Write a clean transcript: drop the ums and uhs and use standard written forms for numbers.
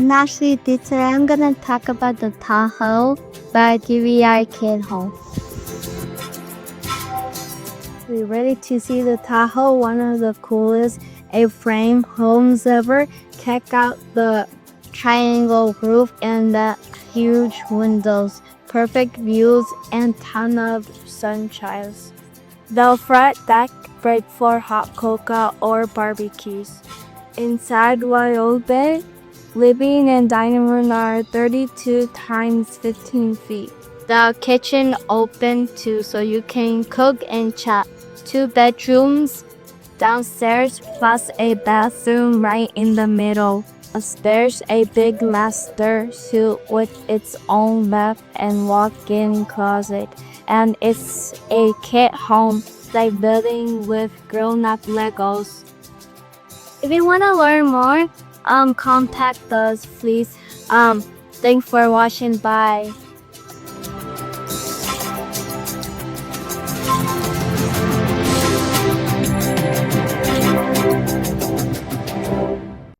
And actually, today I'm gonna talk about the TAHOE by TAHOE Kit Home. We're ready to see the TAHOE, one of the coolest A-frame homes ever. Check out the triangle roof and the huge windows, perfect views, and ton of sunshine. The front deck great for hot cocoa or barbecues. Inside wide open, living and dining room are 32 times 15 feet. The kitchen open too, so you can cook and chat. 2 bedrooms downstairs plus a bathroom right in the middle. Upstairs, a big master suite with its own bath and walk-in closet. And it's a kit home, like building with grown-up Legos. If you want to learn more, contact us, please. Thanks for watching. Bye.